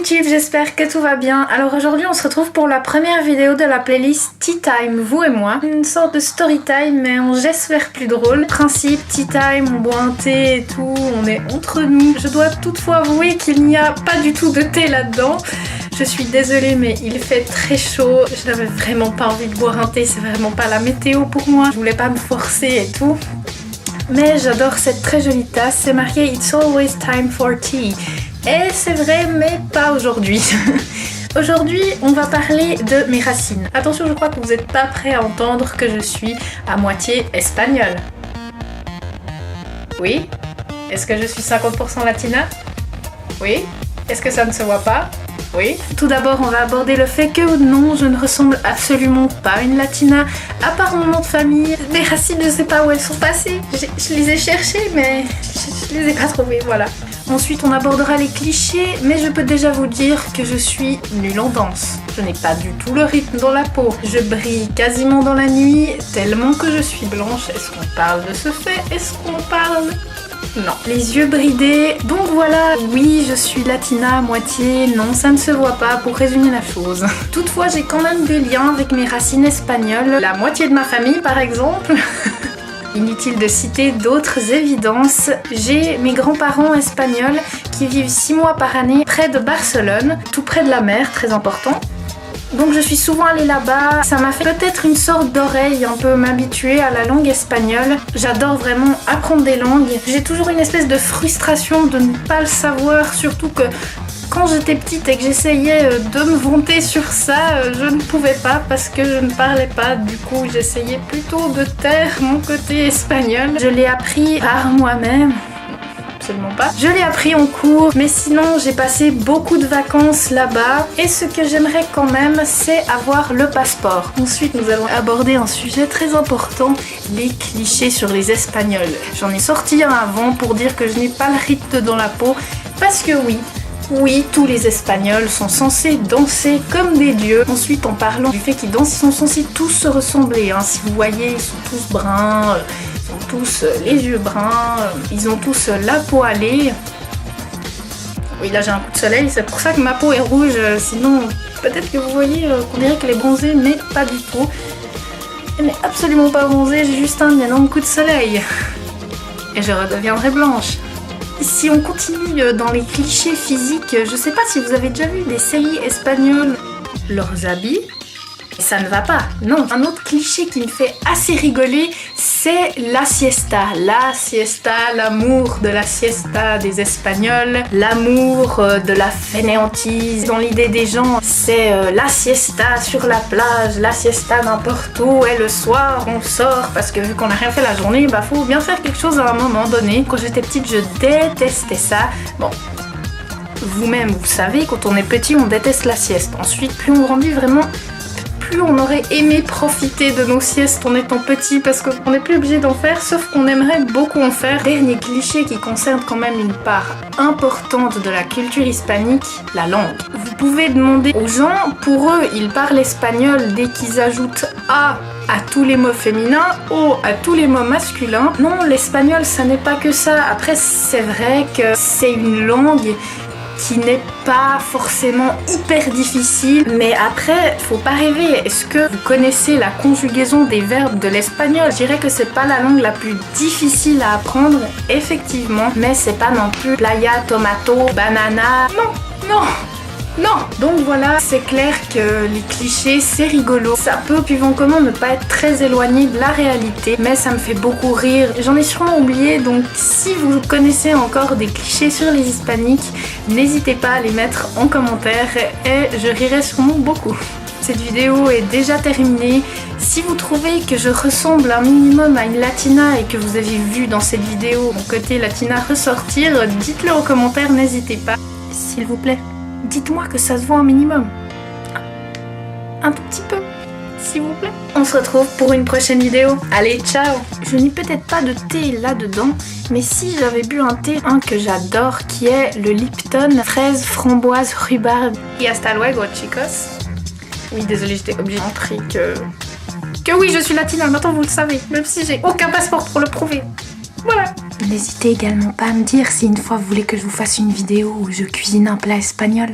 YouTube, j'espère que tout va bien. Alors aujourd'hui on se retrouve pour la première vidéo de la playlist Tea Time, vous et moi. Une sorte de story time mais en j'espère plus drôle. Principe Tea Time, on boit un thé et tout, on est entre nous. Je dois toutefois avouer qu'il n'y a pas du tout de thé là-dedans. Je suis désolée mais il fait très chaud. Je n'avais vraiment pas envie de boire un thé, c'est vraiment pas la météo pour moi. Je voulais pas me forcer et tout. Mais j'adore cette très jolie tasse, c'est marqué It's always time for tea. Et c'est vrai, mais pas aujourd'hui. Aujourd'hui, on va parler de mes racines. Attention, je crois que vous n'êtes pas prêts à entendre que je suis à moitié espagnole. Oui? Est-ce que je suis 50% latina? Oui? Est-ce que ça ne se voit pas? Oui. Tout d'abord, on va aborder le fait que non, je ne ressemble absolument pas à une latina, à part mon nom de famille. Mes racines, je ne sais pas où elles sont passées. Je les ai cherchées, mais je les ai pas trouvées, voilà. Ensuite, on abordera les clichés, mais je peux déjà vous dire que je suis nulle en danse. Je n'ai pas du tout le rythme dans la peau. Je brille quasiment dans la nuit, tellement que je suis blanche. Est-ce qu'on parle de ce fait? Est-ce qu'on parle... Non. Les yeux bridés, donc voilà, oui, je suis latina à moitié, non, ça ne se voit pas pour résumer la chose. Toutefois, j'ai quand même des liens avec mes racines espagnoles, la moitié de ma famille par exemple. Inutile de citer d'autres évidences, j'ai mes grands-parents espagnols qui vivent 6 mois par année près de Barcelone, tout près de la mer, très important. Donc je suis souvent allée là-bas, ça m'a fait peut-être une sorte d'oreille, un peu m'habituer à la langue espagnole. J'adore vraiment apprendre des langues. J'ai toujours une espèce de frustration de ne pas le savoir, surtout que quand j'étais petite et que j'essayais de me vanter sur ça, je ne pouvais pas parce que je ne parlais pas. Du coup, j'essayais plutôt de taire mon côté espagnol. Je l'ai appris par moi-même. Absolument pas. Je l'ai appris en cours, mais sinon j'ai passé beaucoup de vacances là-bas et ce que j'aimerais quand même c'est avoir le passeport. Ensuite nous allons aborder un sujet très important, les clichés sur les Espagnols. J'en ai sorti un avant pour dire que je n'ai pas le rythme dans la peau parce que oui, tous les Espagnols sont censés danser comme des dieux. Ensuite, en parlant du fait qu'ils dansent, ils sont censés tous se ressembler. Hein. Si vous voyez, ils sont tous bruns, ils ont tous les yeux bruns, ils ont tous la peau hâlée. Oui, là j'ai un coup de soleil, c'est pour ça que ma peau est rouge. Sinon, peut-être que vous voyez qu'on dirait qu'elle est bronzée, mais pas du tout. Elle n'est absolument pas bronzée, j'ai juste un énorme coup de soleil. Et je redeviendrai blanche. Si on continue dans les clichés physiques, je sais pas si vous avez déjà vu des séries espagnoles, leurs habits, et ça ne va pas, non. Un autre cliché qui me fait assez rigoler, c'est la siesta. La siesta, l'amour de la siesta des Espagnols, l'amour de la fainéantise. Dans l'idée des gens, c'est la siesta sur la plage, la siesta n'importe où, et le soir on sort parce que vu qu'on n'a rien fait la journée, bah faut bien faire quelque chose à un moment donné. Quand j'étais petite, je détestais ça. Bon, vous-même, vous savez, quand on est petit, on déteste la sieste. Ensuite, plus on grandit vraiment... plus on aurait aimé profiter de nos siestes en étant petit parce qu'on n'est plus obligé d'en faire, sauf qu'on aimerait beaucoup en faire. Dernier cliché qui concerne quand même une part importante de la culture hispanique, la langue. Vous pouvez demander aux gens, pour eux, ils parlent espagnol dès qu'ils ajoutent A à tous les mots féminins, O à tous les mots masculins. Non, l'espagnol, ça n'est pas que ça. Après, c'est vrai que c'est une langue qui n'est pas forcément hyper difficile, mais après, faut pas rêver. Est-ce que vous connaissez la conjugaison des verbes de l'espagnol? Je dirais que c'est pas la langue la plus difficile à apprendre, effectivement, mais c'est pas non plus playa, tomato, banana. Non. Donc voilà, c'est clair que les clichés, c'est rigolo. Ça peut, suivant comment, ne pas être très éloigné de la réalité, mais ça me fait beaucoup rire. J'en ai sûrement oublié, donc si vous connaissez encore des clichés sur les hispaniques, n'hésitez pas à les mettre en commentaire et je rirai sûrement beaucoup. Cette vidéo est déjà terminée. Si vous trouvez que je ressemble un minimum à une latina et que vous avez vu dans cette vidéo mon côté latina ressortir, dites-le en commentaire, n'hésitez pas. S'il vous plaît. Dites-moi que ça se voit un minimum. Un tout petit peu, s'il vous plaît. On se retrouve pour une prochaine vidéo. Allez, ciao! Je n'ai peut-être pas de thé là-dedans, mais si j'avais bu un thé, un que j'adore, qui est le Lipton fraise, framboise, rhubarbe. Y hasta luego, chicos. Oui, désolée, j'étais obligée de montrer que oui, je suis latina, maintenant vous le savez, même si j'ai aucun passeport pour le prouver. Voilà. N'hésitez également pas à me dire si une fois vous voulez que je vous fasse une vidéo où je cuisine un plat espagnol.